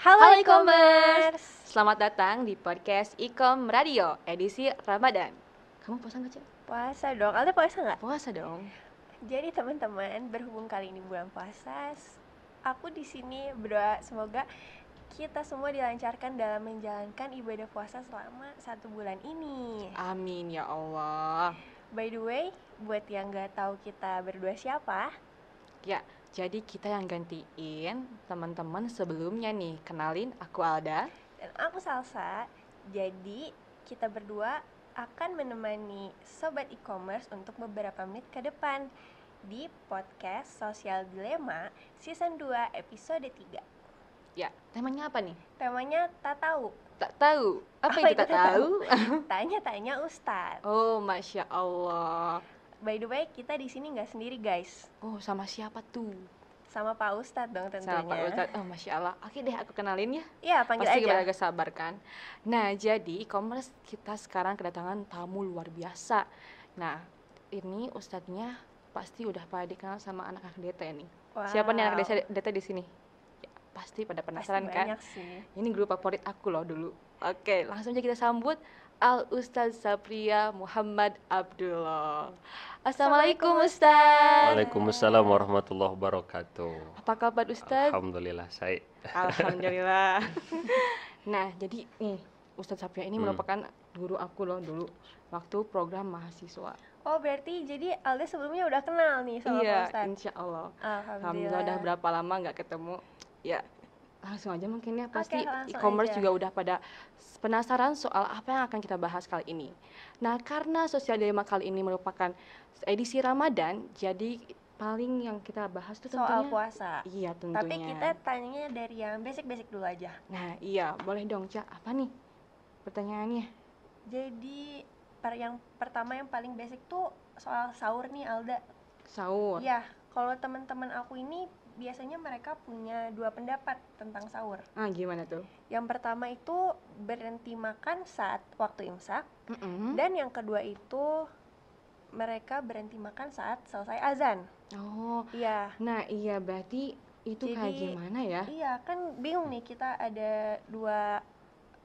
Halo Halo e-commerce. e-commerce, selamat datang di podcast e-com Radio edisi Ramadan. Kamu puasa nggak, Cek? Puasa dong, Alda puasa nggak? Puasa dong. Jadi teman-teman, berhubung kali ini bulan puasa, aku di sini berdoa semoga kita semua dilancarkan dalam menjalankan ibadah puasa selama 1 bulan ini. Amin ya Allah. By the way, buat yang nggak tahu kita berdua siapa, Ya, jadi kita yang gantiin teman-teman sebelumnya nih. Kenalin, aku Alda. dan aku Salsa. Jadi kita berdua akan menemani sobat e-commerce untuk beberapa menit ke depan di podcast Sosial Dilema season 2 episode 3. Ya, temanya apa nih? Temanya tak tahu. Tak tahu. Apa Apa itu itu tak tak tahu? Tanya-tanya Ustadz. Oh, Masya Allah. By the way, kita di sini nggak sendiri guys, Oh, sama siapa tuh? sama Pak Ustadz dong tentunya. Sama Pak Ustadz. Oh, Masya Allah. Oke deh, aku kenalin ya. Iya, panggil Pasti aja. kita agak sabar kan. Nah, jadi e-commerce kita sekarang kedatangan tamu luar biasa. Nah, ini ustadznya pasti udah pada dikenal sama anak-anak DT nih. Wow. Siapa nih anak DT di sini? Ya, pasti pada penasaran Pasti kan? banyak sih. Ini grup favorit aku loh dulu. Oke, langsung aja kita sambut Al Ustadz Sapria Muhammad Abdullah. Assalamualaikum Ustadz. Waalaikumsalam warahmatullahi wabarakatuh. Apa kabar Ustadz? Alhamdulillah, saya. Alhamdulillah. Nah, jadi nih Ustadz Sapria ini merupakan guru aku loh dulu waktu program mahasiswa. Oh, berarti jadi Alda sebelumnya udah kenal nih sama Pak Iya, Ustadz. insya Allah. Alhamdulillah. Udah berapa lama nggak ketemu? Ya, langsung aja mungkin ya. Pasti Oke, langsung e-commerce aja. juga udah pada penasaran soal apa yang akan kita bahas kali ini. Nah, karena Sosial Dilema kali ini merupakan edisi Ramadan, jadi paling yang kita bahas tuh tentunya Soal puasa. Iya, tentunya. Tapi kita tanyanya dari yang basic-basic dulu aja. Nah, iya, boleh dong, Cak. Apa nih pertanyaannya? Jadi yang pertama yang paling basic tuh soal sahur nih Alda. Sahur. Iya, kalau teman-teman aku ini biasanya mereka punya 2 pendapat tentang sahur. Ah, gimana tuh? Yang pertama itu berhenti makan saat waktu imsak, Mm-mm. dan yang kedua itu mereka berhenti makan saat selesai azan. Oh, Iya. nah iya berarti itu kayak Jadi, gimana ya? Iya, kan bingung nih, kita ada 2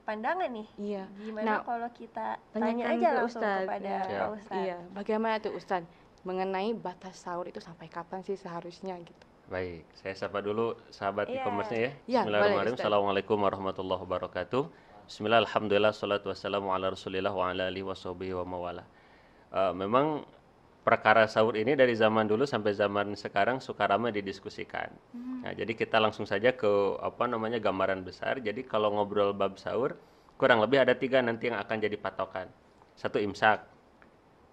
pandangan nih. Iya. Gimana Nah, kalau kita tanyakan tanya aja ke langsung Ustadz. kepada Ya. Pak Ustadz. Iya, bagaimana tuh Ustadz mengenai batas sahur itu sampai kapan sih seharusnya gitu? Baik, saya sapa dulu sahabat Iya. e-commerce-nya ya. Iya, Bismillahirrahmanirrahim. boleh, Ustaz. Assalamualaikum warahmatullahi wabarakatuh. Bismillah, alhamdulillah, salatu wassalamu ala rasulillah wa ala alihi wa sahbihi wa mawala. Memang perkara sahur ini dari zaman dulu sampai zaman sekarang suka ramai didiskusikan. Nah, jadi kita langsung saja ke gambaran besar. Jadi kalau ngobrol bab sahur, kurang lebih ada 3 nanti yang akan jadi patokan. 1 imsak,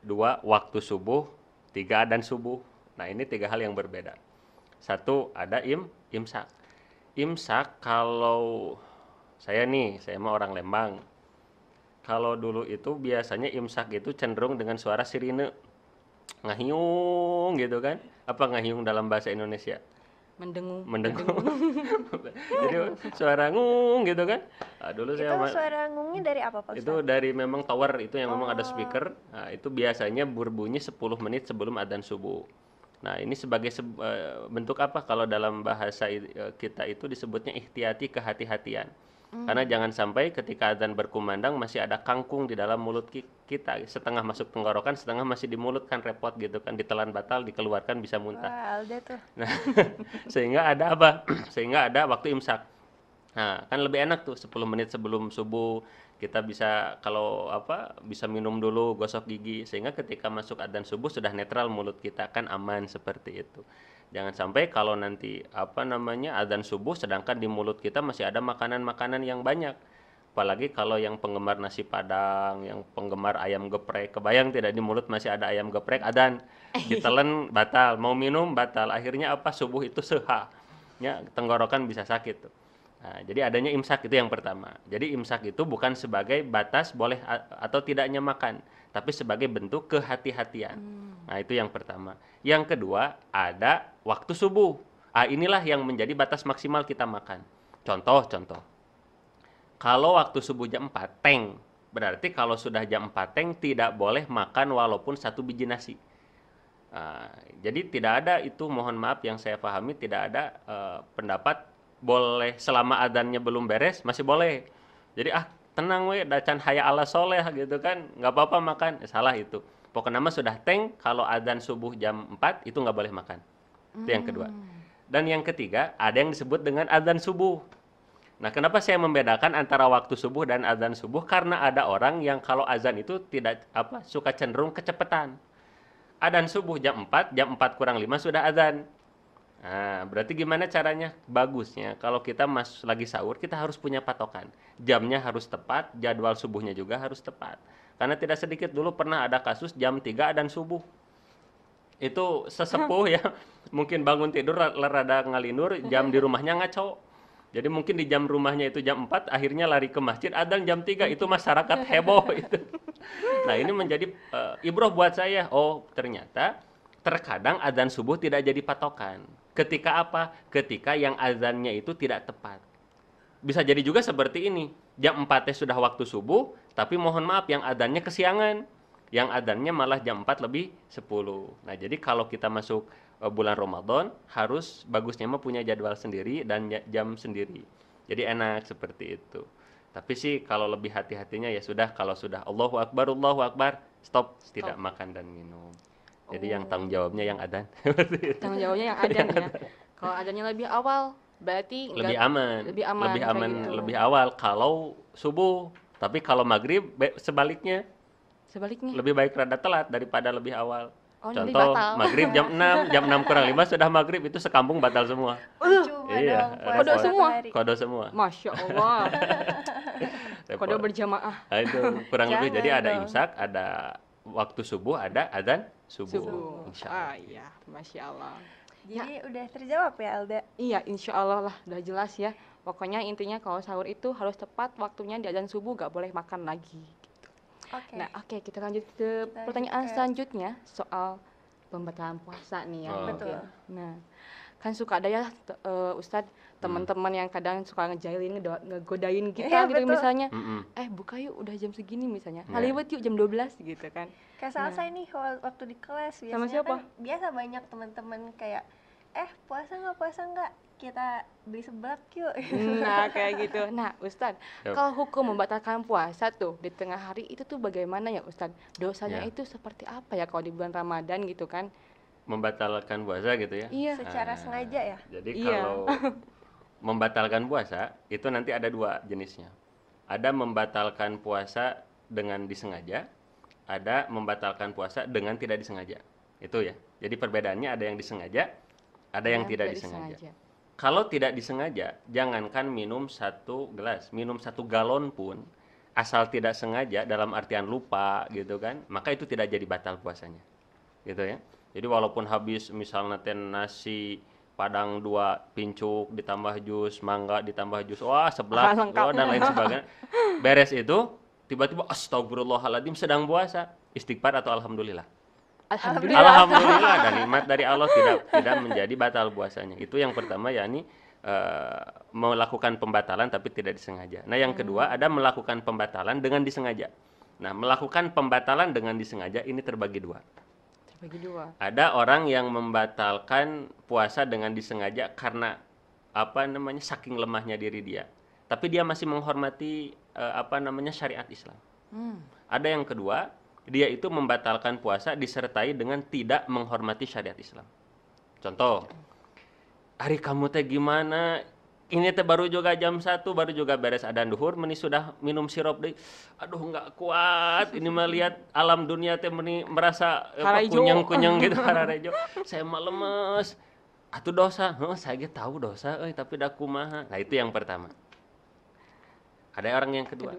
2 waktu subuh, 3 adzan subuh. Nah, ini 3 hal yang berbeda. 1 ada imsak. Imsak kalau saya mah orang Lembang. Kalau dulu itu biasanya imsak itu cenderung dengan suara sirine. Ngahiung gitu kan. Apa ngahiung dalam bahasa Indonesia? Mendengung. Mendengung. Jadi suara ngung gitu kan. Nah, dulu Itu saya suara ngungnya dari apa Pak itu Ustadz? dari memang tower itu yang memang ada speaker. Nah, itu biasanya berbunyi 10 menit sebelum adzan subuh. Nah, ini sebagai bentuk apa kalau dalam bahasa kita itu disebutnya ihtiyati, kehati-hatian. Karena jangan sampai ketika adzan berkumandang masih ada kangkung di dalam mulut kita, setengah masuk tenggorokan, setengah masih di mulut, kan repot gitu kan, ditelan batal, dikeluarkan bisa muntah. Wah, Alda tuh. Nah, sehingga ada apa? Sehingga ada waktu imsak. Nah, kan lebih enak tuh 10 menit sebelum subuh kita bisa bisa minum dulu, gosok gigi, sehingga ketika masuk adzan subuh sudah netral mulut kita, kan aman seperti itu. Jangan sampai kalau nanti adzan subuh sedangkan di mulut kita masih ada makanan-makanan yang banyak. Apalagi kalau yang penggemar nasi padang, yang penggemar ayam geprek, kebayang tidak di mulut masih ada ayam geprek, adzan ditelan batal, mau minum batal, akhirnya subuh itu seha. Ya, tenggorokan bisa sakit tuh. Nah, jadi adanya imsak itu yang pertama. Jadi imsak itu bukan sebagai batas boleh atau tidaknya makan, tapi sebagai bentuk kehati-hatian. Nah, itu yang pertama. Yang kedua, ada waktu subuh. Inilah yang menjadi batas maksimal kita makan. Contoh. Kalau waktu subuh jam 4, teng. Berarti kalau sudah jam 4 teng tidak boleh makan walaupun 1 biji nasi. Jadi tidak ada itu, mohon maaf yang saya pahami, tidak ada pendapat boleh selama adzannya belum beres masih boleh. Jadi tenang we dacan haya ala soleh gitu kan, nggak apa-apa makan. Salah itu. Pokoknya mah sudah teng kalau adzan subuh jam 4 itu nggak boleh makan. Itu yang kedua. Dan yang ketiga ada yang disebut dengan adzan subuh. Nah, kenapa saya membedakan antara waktu subuh dan adzan subuh? Karena ada orang yang kalau azan itu tidak suka cenderung kecepatan. Adzan subuh jam 4 kurang 5 sudah adzan. Nah, berarti gimana caranya? Bagusnya kalau kita lagi sahur, kita harus punya patokan. Jamnya harus tepat, jadwal subuhnya juga harus tepat. Karena tidak sedikit dulu pernah ada kasus jam 3 adzan subuh. Itu sesepuh ya, mungkin bangun tidur rada ngalindur, jam di rumahnya ngaco. Jadi mungkin di jam rumahnya itu jam 4, akhirnya lari ke masjid, adzan jam 3, itu masyarakat heboh itu. Nah, ini menjadi ibroh buat saya. Oh, ternyata terkadang adzan subuh tidak jadi patokan. Ketika apa? Ketika yang adzannya itu tidak tepat. Bisa jadi juga seperti ini. Jam 4 sudah waktu subuh, tapi mohon maaf yang adzannya kesiangan. Yang adzannya malah jam 4 lebih 10. Nah, jadi kalau kita masuk bulan Ramadan harus bagusnya mah punya jadwal sendiri dan jam sendiri. Jadi enak seperti itu. Tapi sih kalau lebih hati-hatinya ya sudah, kalau sudah Allahu Akbar, stop. Tidak makan dan minum. Jadi yang tanggung jawabnya yang adzan. Tanggung jawabnya yang adzan ya. Kalau adzannya lebih awal berarti lebih aman. gitu. Lebih awal kalau subuh. Tapi kalau maghrib sebaliknya. Lebih baik rada telat daripada lebih awal. Contoh maghrib jam 6, jam 6 kurang 5 sudah maghrib, itu sekampung batal semua. Iya, Kodo semua. Masya Allah. Kodo berjamaah. Nah, itu kurang lebih. Jadi ada imsak, ada waktu subuh, ada adzan subuh. Insyaallah. Iya, Masya Allah. Jadi udah terjawab ya Alda? Iya, insya Allah lah, udah jelas ya. Pokoknya intinya kalau sahur itu harus tepat waktunya di adzan subuh, gak boleh makan lagi. Nah, kita lanjut ke pertanyaan selanjutnya soal pembatalan puasa nih ya. Betul. Nah, kan suka ada ya Ustadz teman-teman yang kadang suka ngejailin, ngegodain kita gitu misalnya. Buka yuk udah jam segini misalnya. Hollywood yuk jam 12 gitu kan. Kayak selesai nih waktu di kelas biasanya. Sama siapa? Kan biasa banyak teman-teman kayak puasa nggak? Kita beli seblak yuk. Nah, kayak gitu. Nah, Ustadz, kalau hukum membatalkan puasa tuh di tengah hari itu tuh bagaimana ya Ustadz? Dosanya itu seperti apa ya kalau di bulan Ramadan gitu kan? Membatalkan puasa gitu ya? Iya. Secara sengaja ya? Jadi kalau membatalkan puasa itu nanti ada dua jenisnya. Ada membatalkan puasa dengan disengaja, ada membatalkan puasa dengan tidak disengaja. Itu ya. Jadi perbedaannya ada yang disengaja, ada yang tidak disengaja. Kalau tidak disengaja, jangankan minum 1 gelas, minum 1 galon pun, asal tidak sengaja dalam artian lupa gitu kan, maka itu tidak jadi batal puasanya. Gitu ya. Jadi walaupun habis misalnya nasi Padang 2 pincuk ditambah jus, mangga ditambah jus, seblak dan lain sebagainya. Beres itu, tiba-tiba astagfirullahaladzim sedang puasa, istighfar atau alhamdulillah. Alhamdulillah, dan nikmat dari Allah tidak menjadi batal puasanya. Itu yang pertama, yakni melakukan pembatalan tapi tidak disengaja. Nah, yang kedua ada melakukan pembatalan dengan disengaja. Nah, melakukan pembatalan dengan disengaja ini terbagi dua. Ada orang yang membatalkan puasa dengan disengaja karena saking lemahnya diri dia. Tapi dia masih menghormati syariat Islam. Ada yang kedua, dia itu membatalkan puasa disertai dengan tidak menghormati syariat Islam. Contoh, hari kamu teh gimana? Ini teh baru juga jam 1, baru juga beres adzan duhur, meni sudah minum sirup deh. Aduh, nggak kuat. Ini melihat alam dunia teh meni merasa kunyang-kunyang gitu hararejo. Saya mah lemes. Atuh dosa. Saya ge tahu dosa tapi da kumaha. Nah, itu yang pertama. Ada orang yang kedua.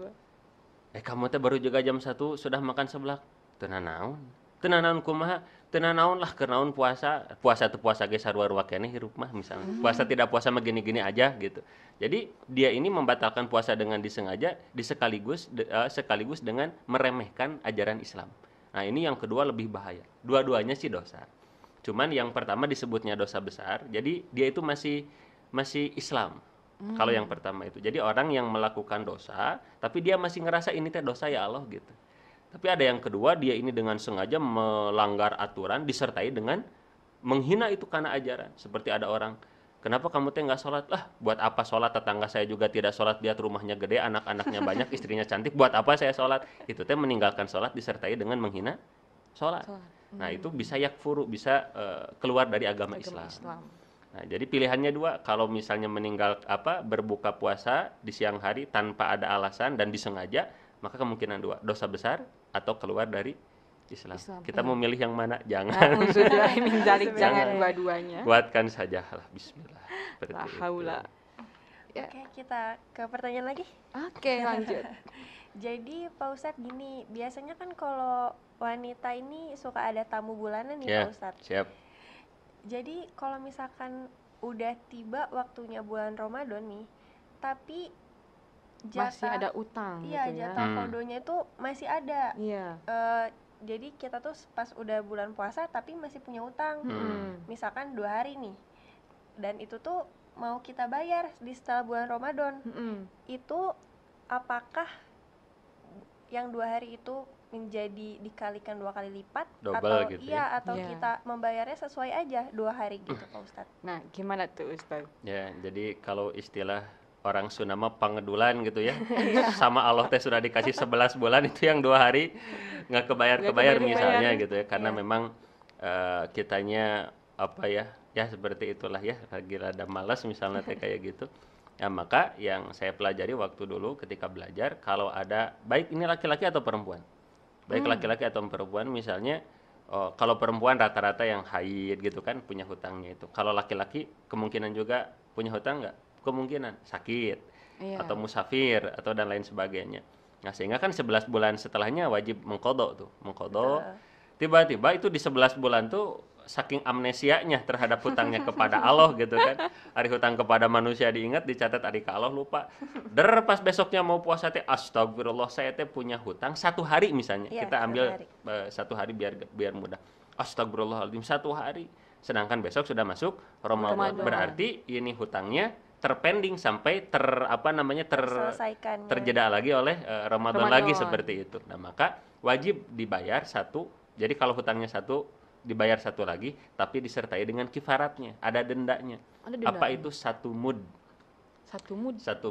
Kamu teh baru juga jam 1 sudah makan seblak. Teu nanaon kumaha? Teu nanaon lah keur naon puasa. Puasa teu puasa ge sarua-rua keneh hirup mah misalnya. Puasa tidak puasa mah gini-gini aja gitu. Jadi dia ini membatalkan puasa dengan disengaja sekaligus dengan meremehkan ajaran Islam. Nah, ini yang kedua lebih bahaya. Dua-duanya sih dosa. Cuman yang pertama disebutnya dosa besar. Jadi dia itu masih Islam. Kalau yang pertama itu, jadi orang yang melakukan dosa, tapi dia masih ngerasa ini teh dosa ya Allah gitu. Tapi ada yang kedua, dia ini dengan sengaja melanggar aturan, disertai dengan menghina itu karena ajaran. Seperti ada orang, kenapa kamu teh nggak sholat? Lah, buat apa sholat? Tetangga saya juga tidak sholat, lihat rumahnya gede, anak-anaknya banyak, istrinya cantik, buat apa saya sholat? Itu teh meninggalkan sholat disertai dengan menghina sholat. Nah, itu bisa yakfuru, bisa keluar dari agama Islam. Nah, jadi pilihannya dua, kalau misalnya berbuka puasa di siang hari tanpa ada alasan dan disengaja, maka kemungkinan dua, dosa besar atau keluar dari Islam. Kita mau milih yang mana? Jangan. Jangan dua-duanya. Kuatkan saja lah, bismillah. La haula. Oke, kita ke pertanyaan lagi. Oke, lanjut. Jadi Pak Ustadz gini, biasanya kan kalau wanita ini suka ada tamu bulanan nih Pak Ustadz. Siap. Jadi kalau misalkan udah tiba waktunya bulan Ramadan nih, tapi masih ada utang iya, gitu ya. Jatah kodonya itu masih ada. Iya. Jadi kita tuh pas udah bulan puasa tapi masih punya utang. Misalkan 2 hari nih. Dan itu tuh mau kita bayar di setelah bulan Ramadan. Itu apakah yang 2 hari itu menjadi dikalikan 2 kali lipat double atau gitu atau kita membayarnya sesuai aja 2 hari gitu Pak Ustadz. Nah, gimana tuh Ustadz? Ya, jadi kalau istilah orang Sunda mah pangedulan gitu ya. Sama Allah teh sudah dikasih 11 bulan, itu yang 2 hari nggak kebayar misalnya gitu ya, karena memang kitanya ya seperti itulah ya, lagi rada malas misalnya teh kayak gitu. Ya, maka yang saya pelajari waktu dulu ketika belajar, kalau ada, baik ini laki-laki atau perempuan, misalnya kalau perempuan rata-rata yang haid gitu kan punya hutangnya itu. Kalau laki-laki kemungkinan juga punya hutang nggak? Kemungkinan sakit atau musafir atau dan lain sebagainya. Nah, sehingga kan 11 bulan setelahnya wajib mengqadha. Tiba-tiba itu di 11 bulan tuh saking amnesianya terhadap hutangnya kepada Allah gitu kan. Hari hutang kepada manusia diingat, dicatat, hari ke Allah lupa. Pas besoknya mau puasa teh, astagfirullah, saya teh punya hutang 1 hari misalnya. Kita ambil 1 hari biar mudah. Astagfirullahaladzim, 1 hari. Sedangkan besok sudah masuk Ramadan. Berarti ini hutangnya terpending sampai terjeda lagi oleh Ramadan lagi seperti itu. Nah, maka wajib dibayar 1. Jadi kalau hutangnya 1 dibayar 1 lagi, tapi disertai dengan kifaratnya, ada dendanya. Apa itu 1 mud? 1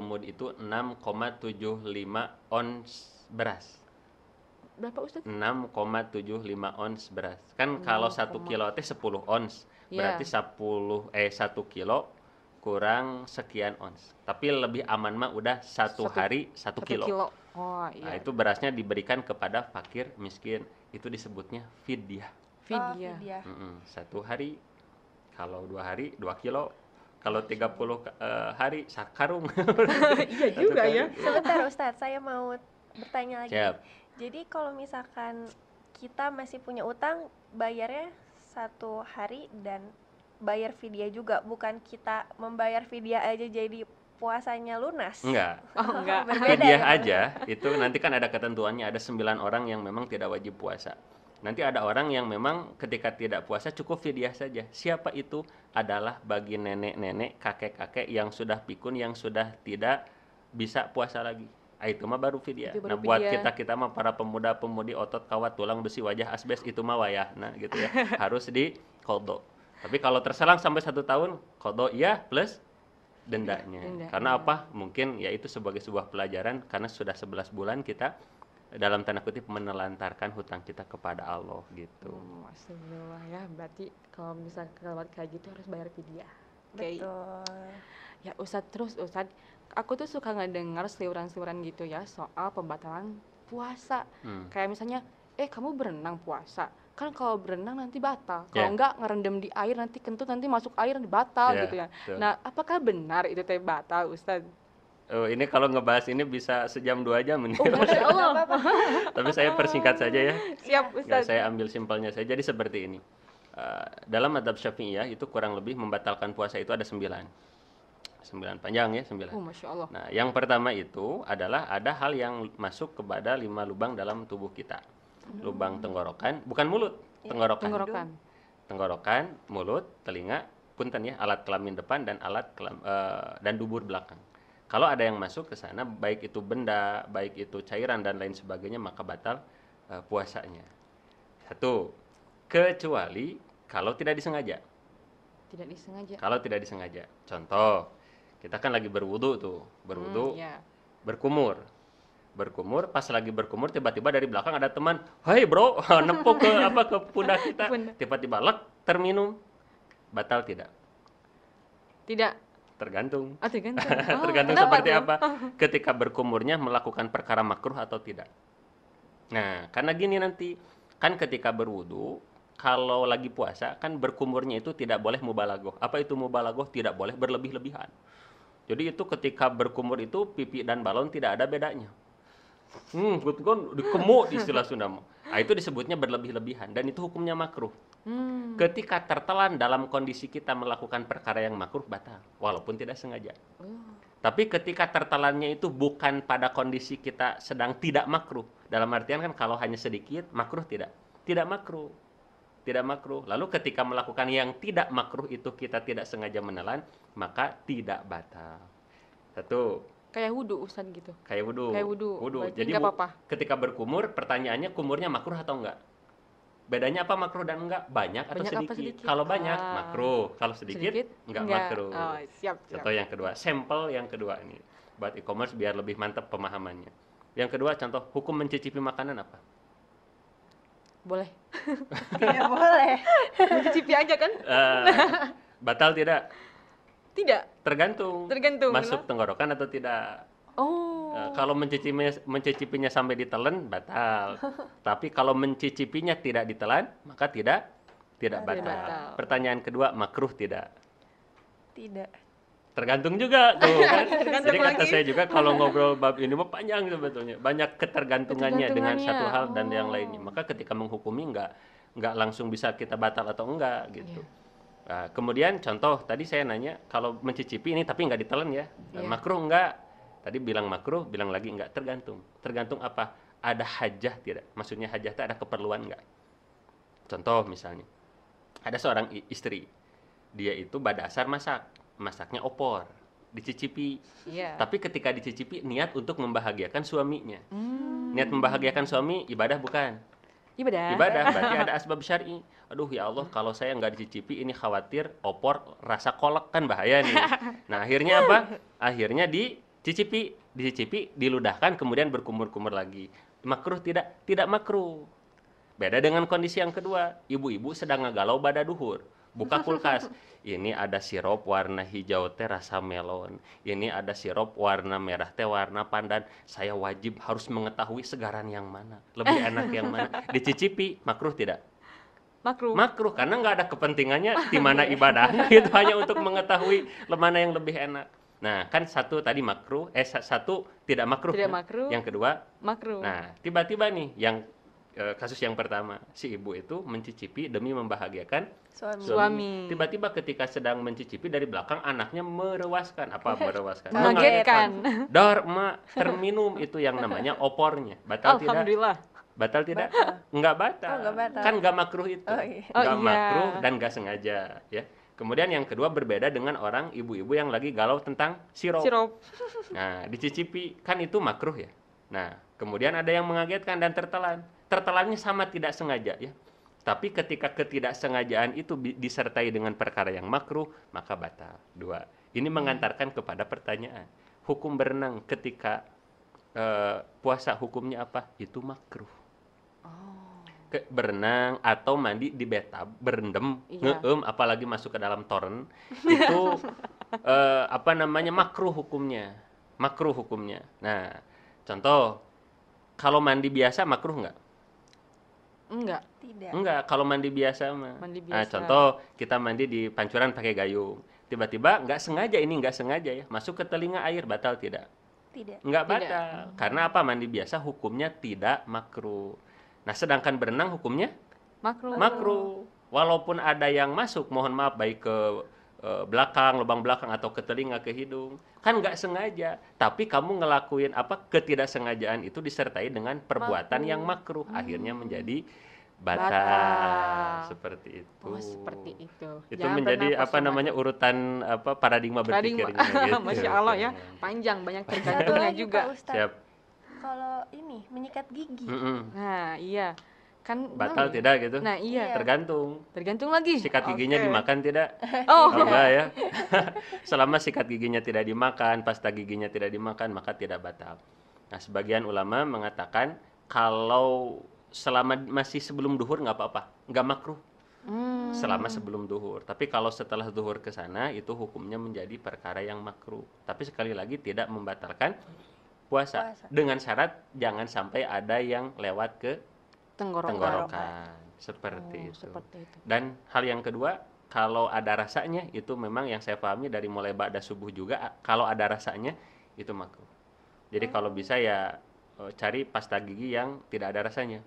mud itu 6,75 ons beras. Berapa Ustaz? 6,75 ons beras. Kan kalau 1 kilo teh 10 ons. Berarti 1 kilo kurang sekian ons. Tapi lebih aman mah udah 1 hari 1 kilo. Oh, iya. Nah, itu berasnya diberikan kepada fakir miskin. Itu disebutnya fidyah. Fidyah. 1 hari, kalau 2 hari 2 kilo, kalau 30 hari sakarung. Iya juga ya. Sebentar Ustadz, saya mau bertanya lagi. Siap. Jadi kalau misalkan kita masih punya utang, bayarnya 1 hari dan bayar fidyah juga, bukan kita membayar fidyah aja jadi puasanya lunas. Enggak. Berbeda fidyah ya, aja itu nanti kan ada ketentuannya, ada 9 orang yang memang tidak wajib puasa. Nanti ada orang yang memang ketika tidak puasa cukup fidyah saja. Siapa itu? Adalah bagi nenek-nenek, kakek-kakek yang sudah pikun, yang sudah tidak bisa puasa lagi. Itu mah baru fidyah. Nah, buat kita mah para pemuda-pemudi otot kawat tulang besi wajah asbes, itu mah wayahna gitu ya. Harus diqadha. Tapi kalau terselang sampai 1 tahun, qadha iya plus dendanya. Karena apa? Mungkin ya itu sebagai sebuah pelajaran, karena sudah 11 bulan kita dalam tanda kutip menelantarkan hutang kita kepada Allah gitu. Astagfirullah ya, berarti kalau misalnya kelewat kayak gitu harus bayar fidyah. Betul. Ya Ustadz, aku tuh suka ngedengar seliuran-seliuran gitu ya soal pembatalan puasa. Kayak misalnya, kamu berenang puasa. Kan kalau berenang nanti batal. Kalau enggak ngerendam di air nanti kentut, nanti masuk air nanti batal gitu ya. Betul. Nah, apakah benar itu teh batal, Ustadz? Oh, ini kalau ngebahas ini bisa sejam 2 jam ini. Masya Allah. Tapi saya persingkat saja ya. Siap, Ustadz. Saya ambil simpelnya saja. Jadi seperti ini. Dalam mazhab Syafi'iyah itu kurang lebih membatalkan puasa itu ada 9 panjang ya, 9. Masya Allah. Nah, yang pertama itu adalah ada hal yang masuk kepada 5 lubang dalam tubuh kita. Lubang tenggorokan, bukan mulut, tenggorokan. Tenggorokan, mulut, telinga, punten ya, alat kelamin depan dan dan dubur belakang. Kalau ada yang masuk ke sana, baik itu benda, baik itu cairan dan lain sebagainya, maka batal puasanya. 1, kecuali kalau tidak disengaja. Tidak disengaja. Kalau tidak disengaja. Contoh, kita kan lagi berwudu tuh, berkumur. Berkumur, pas lagi berkumur tiba-tiba dari belakang ada teman, "Hai bro," nempuk ke pundak kita. Tiba-tiba lek terminum. Batal tidak? Tidak. Tergantung. Tergantung. Tergantung seperti apa. Ketika berkumurnya melakukan perkara makruh atau tidak. Nah, karena gini nanti, kan ketika berwudu, kalau lagi puasa, kan berkumurnya itu tidak boleh mubalaghah. Apa itu mubalaghah? Tidak boleh berlebih-lebihan. Jadi itu ketika berkumur itu pipi dan balon tidak ada bedanya. Dikemuk istilah Sunda. Nah, itu disebutnya berlebih-lebihan dan itu hukumnya makruh. Ketika tertelan dalam kondisi kita melakukan perkara yang makruh, batal walaupun tidak sengaja. Tapi ketika tertelannya itu bukan pada kondisi kita sedang tidak makruh. Dalam artian kan kalau hanya sedikit, makruh tidak? Tidak makruh. Tidak makruh. Lalu ketika melakukan yang tidak makruh itu kita tidak sengaja menelan, maka tidak batal. Satu. Kayak wudu Ustaz gitu. Kayak wudu. Jadi apa-apa. Ketika berkumur, pertanyaannya kumurnya makruh atau enggak? Bedanya apa makruh dan enggak? Banyak atau sedikit? Kalau banyak makruh, kalau sedikit enggak makruh. Siap. Contoh yang kedua, sampel yang kedua ini buat e-commerce biar lebih mantap pemahamannya. Yang kedua, contoh hukum mencicipi makanan apa? Boleh. Tidak boleh. Mencicipi aja kan? Batal tidak? Tidak. Tergantung. Masuk tenggorokan atau tidak. Kalau mencicipinya sampai ditelan, batal. Tapi kalau mencicipinya tidak ditelan, maka tidak batal. Pertanyaan kedua, makruh tidak? Tidak. Tergantung juga tuh kan. Jadi kata saya juga kalau ngobrol bab ini mah panjang sebetulnya. Banyak ketergantungannya dengan satu hal dan yang lainnya. Maka ketika menghukumi nggak langsung bisa kita batal atau enggak gitu. Nah, kemudian contoh tadi saya nanya kalau mencicipi ini tapi nggak ditelan ya. Makruh enggak? Tadi bilang makruh, bilang lagi enggak, tergantung. Tergantung apa? Ada hajah tidak? Maksudnya hajah itu ada keperluan enggak? Contoh misalnya, ada seorang istri, dia itu pada dasar masaknya opor, dicicipi. Tapi ketika dicicipi niat untuk membahagiakan suaminya. Niat membahagiakan suami ibadah bukan? Ibadah, berarti ada asbab syar'i. Aduh ya Allah, kalau saya nggak dicicipi ini khawatir opor rasa kolak kan bahaya nih. Nah akhirnya apa? Akhirnya dicicipi, diludahkan, kemudian berkumur-kumur lagi. Makruh tidak? Tidak makruh. Beda dengan kondisi yang kedua, ibu-ibu sedang ngagalau pada duhur, buka kulkas. Ini ada sirup warna hijau teh rasa melon. Ini ada sirup warna merah teh warna pandan. Saya wajib harus mengetahui segaran yang mana, lebih enak yang mana. Dicicipi, makruh tidak? Makruh karena nggak ada kepentingannya di mana ibadahnya. Itu hanya untuk mengetahui mana yang lebih enak. Nah, kan satu tadi makruh, satu tidak makruh. Yang kedua makruh. Nah, tiba-tiba nih yang kasus yang pertama, si ibu itu mencicipi demi membahagiakan suami. Tiba-tiba ketika sedang mencicipi dari belakang anaknya merewaskan. Apa merewaskan? Mengagetkan. Dar, emak, terminum itu yang namanya opornya. Batal tidak? Alhamdulillah. Batal tidak? Enggak batal. Kan enggak makruh itu. Enggak makruh dan enggak sengaja, ya. Kemudian yang kedua berbeda dengan orang ibu-ibu yang lagi galau tentang sirup. Nah, dicicipi kan itu makruh ya. Nah, kemudian ada yang mengagetkan dan tertelan. Tertelannya sama tidak sengaja ya. Tapi ketika ketidaksengajaan itu disertai dengan perkara yang makruh, maka batal. 2. Ini mengantarkan kepada pertanyaan. Hukum berenang ketika puasa hukumnya apa? Itu makruh. Berenang atau mandi di bathtub, berendam, apalagi masuk ke dalam toren, itu makruh hukumnya. Nah, contoh, kalau mandi biasa makruh nggak? Enggak, kalau mandi biasa mah. Nah, contoh kita mandi di pancuran pakai gayung. Tiba-tiba nggak sengaja ya, masuk ke telinga air, batal tidak? Nggak batal. Karena apa? Mandi biasa hukumnya tidak makruh. Nah, sedangkan berenang hukumnya makruh. Walaupun ada yang masuk, mohon maaf, baik ke belakang, lubang belakang atau ke telinga, ke hidung, kan nggak sengaja. Tapi kamu ngelakuin ketidaksengajaan itu disertai dengan perbuatan yang makruh, akhirnya menjadi batal. Seperti itu. Seperti itu. Itu menjadi urutan paradigma berpikirnya. Gitu. Masya Allah ya, panjang, banyak tergantungnya juga. Siap. Kalau ini menyikat gigi. Nah, iya. Kan batal ya? tidak gitu? Nah, iya. Tergantung lagi. Sikat giginya dimakan tidak? Oh. Enggak ya. Selama sikat giginya tidak dimakan, pasta giginya tidak dimakan, maka tidak batal. Nah, sebagian ulama mengatakan kalau selama masih sebelum duhur nggak apa-apa, nggak makruh. Selama sebelum duhur. Tapi kalau setelah duhur ke sana itu hukumnya menjadi perkara yang makruh. Tapi sekali lagi tidak membatalkan puasa. Dengan syarat jangan sampai ada yang lewat ke tenggorokan. Seperti itu. Dan hal yang kedua, kalau ada rasanya itu memang yang saya pahami dari mulai ba'da subuh juga, kalau ada rasanya itu makruh. Jadi kalau bisa ya cari pasta gigi yang tidak ada rasanya.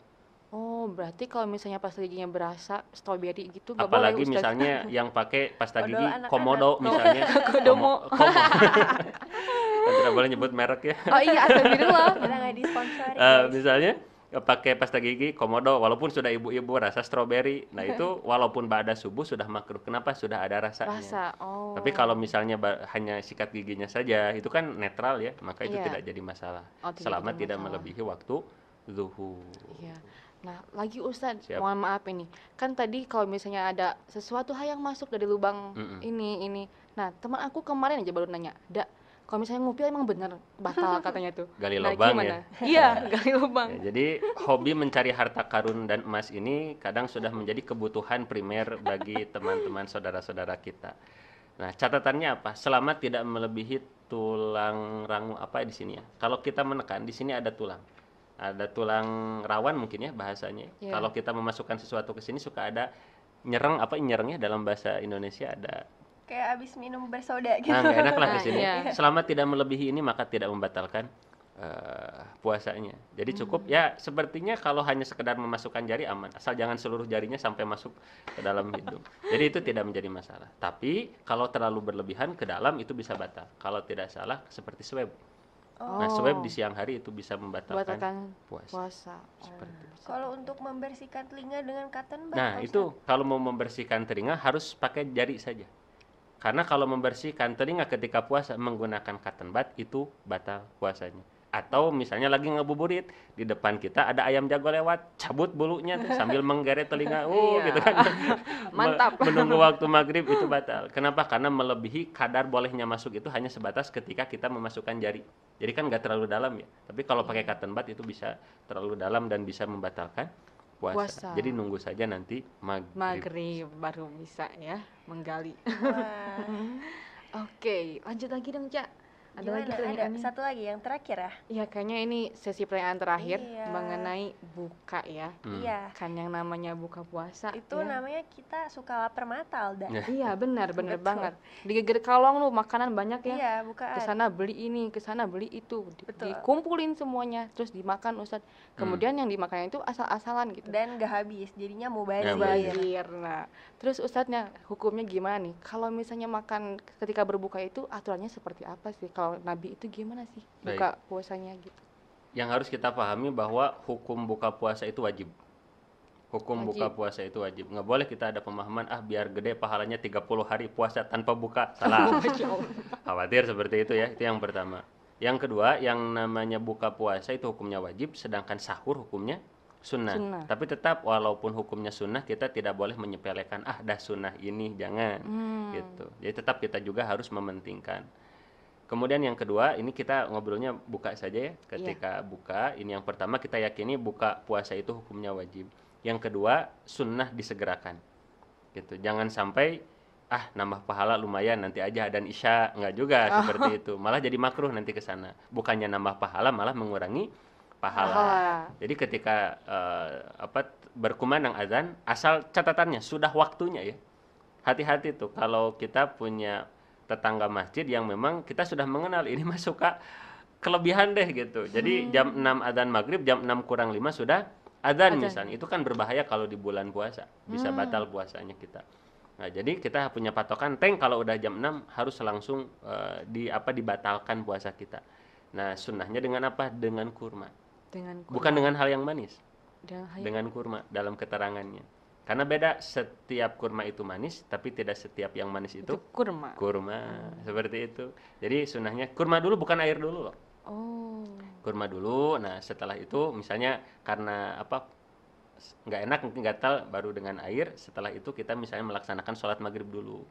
Oh, berarti kalau misalnya pasta giginya berasa stroberi gitu nggak boleh, Apalagi Ustaz? misalnya yang pakai pasta gigi anak-anak. komodo misalnya. Kodomo. Kan tidak boleh nyebut merek ya. Oh iya, astagfirullah. Kita nggak disponsori. Misalnya pakai pasta gigi komodo walaupun sudah ibu-ibu rasa stroberi. Nah, itu walaupun ba'da subuh sudah makruh. Kenapa? Sudah ada rasanya. Oh. Tapi kalau misalnya hanya sikat giginya saja, itu kan netral ya, maka itu Iya. tidak jadi masalah. Oh, tidak Selama jadi tidak masalah. melebihi waktu zuhur. Iya. Nah, lagi Ustadz, Siap. mohon maaf ini. Kan tadi kalau misalnya ada sesuatu hal yang masuk dari lubang ini. Nah, teman aku kemarin aja baru nanya, "Dak, kalau misalnya ngupil emang bener batal katanya tuh." Gali Nah, lubang gimana? ya. Iya, gali lubang. Ya, jadi hobi mencari harta karun dan emas ini kadang sudah menjadi kebutuhan primer bagi teman-teman saudara-saudara kita. Nah, catatannya apa? Selama tidak melebihi tulang rangu apa di sini ya. Kalau kita menekan di sini ada tulang. Ada tulang rawan mungkin ya bahasanya. Iya. Kalau kita memasukkan sesuatu ke sini suka ada nyerengnya dalam bahasa Indonesia ada. Kayak abis minum bersoda gitu. Nah, nggak enak lah di Nah, sini. iya. Selama tidak melebihi ini maka tidak membatalkan puasanya. Jadi cukup ya sepertinya kalau hanya sekedar memasukkan jari aman, asal jangan seluruh jarinya sampai masuk ke dalam hidung. Jadi itu tidak menjadi masalah. Tapi kalau terlalu berlebihan ke dalam itu bisa batal. Kalau tidak salah seperti swab. Nah, swab di siang hari itu bisa membatalkan puasa. Seperti itu. Kalau untuk membersihkan telinga dengan cotton bud, Nah, Pak itu kalau mau membersihkan telinga harus pakai jari saja. Karena kalau membersihkan telinga ketika puasa menggunakan cotton bud itu batal puasanya. Atau misalnya lagi ngabuburit, di depan kita ada ayam jago lewat, cabut bulunya tuh sambil menggeret telinga, Iya. gitu kan. Mantap. Menunggu waktu maghrib itu batal. Kenapa? Karena melebihi kadar bolehnya masuk itu hanya sebatas ketika kita memasukkan jari. Jadi kan nggak terlalu dalam ya. Tapi kalau pakai cotton bud itu bisa terlalu dalam dan bisa membatalkan puasa. Jadi nunggu saja nanti Maghrib baru bisa ya menggali. Wah. Oke, lanjut lagi dong, Cak. Ada Gimana? lagi Ada pertanyaannya? satu lagi yang terakhir ya? Iya, kayaknya ini sesi pertanyaan terakhir Iya. mengenai buka ya. Iya. Kan yang namanya buka puasa Itu ya. namanya kita suka lapar mata, Alda. Iya, benar Betul. banget. Di Geger Kalong lu makanan banyak ya. Iya, bukaan. Kesana beli ini, kesana beli itu, Betul. dikumpulin semuanya, terus dimakan Ustadz. Kemudian yang dimakan itu asal-asalan gitu. Dan gak habis, jadinya mau Ya, bazir. Bazir. Nah, terus Ustadznya hukumnya gimana nih? Kalau misalnya makan ketika berbuka itu aturannya seperti apa sih? Kalau Nabi itu gimana sih buka puasanya gitu? Yang harus kita pahami bahwa hukum buka puasa itu wajib. Hukum buka puasa itu wajib. Nggak boleh kita ada pemahaman biar gede pahalanya 30 hari puasa tanpa buka. Salah. Khawatir seperti itu ya. Itu yang pertama. Yang kedua, yang namanya buka puasa itu hukumnya wajib, sedangkan sahur hukumnya sunnah. Tapi tetap walaupun hukumnya sunnah, kita tidak boleh menyepelekan dah sunnah ini, jangan gitu. Jadi tetap kita juga harus mementingkan. Kemudian yang kedua, ini kita ngobrolnya buka saja ya. Ketika buka, ini yang pertama kita yakini buka puasa itu hukumnya wajib. Yang kedua, sunnah disegerakan. Gitu. Jangan sampai nambah pahala lumayan nanti aja dan isya, enggak juga seperti itu. Malah jadi makruh nanti ke sana. Bukannya nambah pahala, malah mengurangi pahala. Jadi ketika berkumandang azan, asal catatannya sudah waktunya ya. Hati-hati tuh kalau kita punya tetangga masjid yang memang kita sudah mengenal ini suka kelebihan deh gitu. Jadi jam 6 adzan maghrib, jam 6 kurang 5 sudah adzan misalnya. Itu kan berbahaya kalau di bulan puasa. Bisa batal puasanya kita. Nah, jadi kita punya patokan kalau udah jam 6 harus langsung dibatalkan puasa kita. Nah, sunnahnya dengan apa? Dengan kurma. Bukan dengan hal yang manis. Dengan kurma dalam keterangannya. Karena beda, setiap kurma itu manis, tapi tidak setiap yang manis itu kurma. Seperti itu. Jadi sunnahnya kurma dulu, bukan air dulu loh. Kurma dulu. Nah, setelah itu misalnya karena nggak enak, mungkin gatal, baru dengan air. Setelah itu kita misalnya melaksanakan sholat maghrib dulu.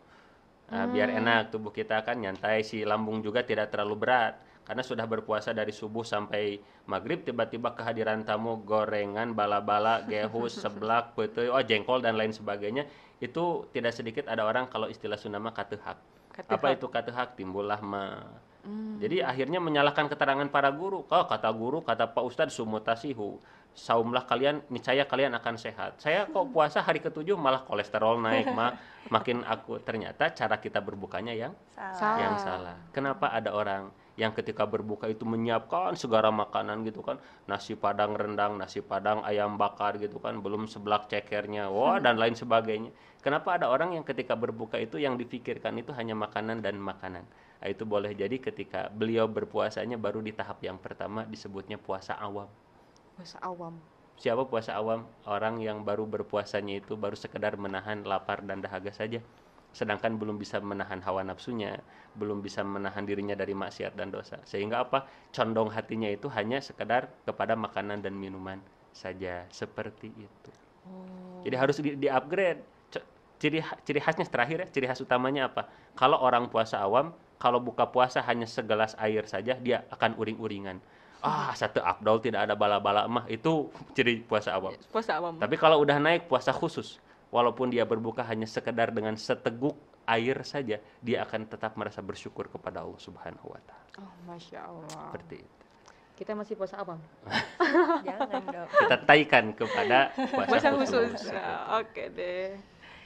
Nah, biar enak tubuh kita kan nyantai, si lambung juga tidak terlalu berat. Karena sudah berpuasa dari subuh sampai maghrib, tiba-tiba kehadiran tamu gorengan, bala-bala, gehus, seblak, peuteui, jengkol dan lain sebagainya. Itu tidak sedikit ada orang kalau istilah Sunda mah kateuhak. Apa itu kateuhak? Timbul lahma. Jadi akhirnya menyalahkan keterangan para guru. Kata guru, kata Pak Ustadz sumutasihu. Saumlah kalian, niscaya kalian akan sehat. Saya kok puasa hari ke-7 malah kolesterol naik, makin aku. Ternyata cara kita berbukanya yang salah. Kenapa ada orang yang ketika berbuka itu menyiapkan segala makanan gitu kan, nasi padang rendang, nasi padang ayam bakar gitu kan, belum seblak cekernya, dan lain sebagainya. Kenapa ada orang yang ketika berbuka itu yang difikirkan itu hanya makanan dan makanan? Nah, itu boleh jadi ketika beliau berpuasanya baru di tahap yang pertama disebutnya puasa awam. Puasa awam. Siapa puasa awam? Orang yang baru berpuasanya itu baru sekedar menahan lapar dan dahaga saja. Sedangkan belum bisa menahan hawa nafsunya, belum bisa menahan dirinya dari maksiat dan dosa. Sehingga apa? Condong hatinya itu hanya sekedar kepada makanan dan minuman saja, seperti itu. Jadi harus di-upgrade. Ciri khasnya terakhir ya, ciri khas utamanya apa? Kalau orang puasa awam, kalau buka puasa hanya segelas air saja, dia akan uring-uringan. Satu afdol tidak ada bala-bala mah, itu ciri puasa awam. Puasa awam. Tapi kalau udah naik puasa khusus, walaupun dia berbuka hanya sekedar dengan seteguk air saja, dia akan tetap merasa bersyukur kepada Allah Subhanahu wa taala. Masya Allah. Seperti itu. Kita masih puasa awam. Jangan dong. Kita taikan kepada puasa khusus. Oke deh.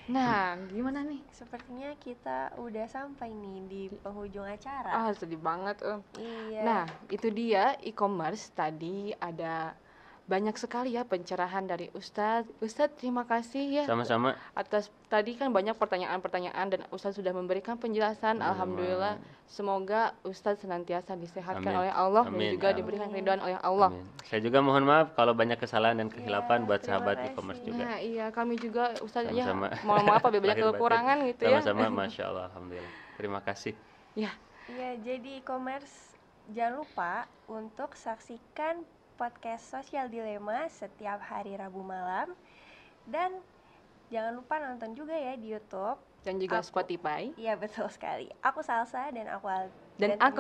Nah, gimana nih? Sepertinya kita udah sampai nih di penghujung acara. Sedih banget. Iya. Nah, itu dia e-commerce. Tadi ada banyak sekali ya pencerahan dari Ustadz. Ustadz, terima kasih ya. Sama-sama. Atas tadi kan banyak pertanyaan-pertanyaan dan Ustadz sudah memberikan penjelasan. Alhamdulillah. Semoga Ustadz senantiasa disehatkan oleh Allah dan juga diberikan ridhaan oleh Allah. Amin. Saya juga mohon maaf kalau banyak kesalahan dan kehilapan buat sahabat e-commerce juga. Nah, iya, kami juga Ustadz mohon maaf apabila kekurangan gitu ya. Sama-sama, Masya Allah, Alhamdulillah. Terima kasih. Ya, jadi e-commerce jangan lupa untuk saksikan podcast Sosial Dilema setiap hari Rabu malam, dan jangan lupa nonton juga ya di YouTube dan juga Spotify. Iya, betul sekali. Aku Salsa dan aku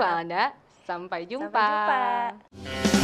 Alda. Sampai jumpa. Sampai jumpa.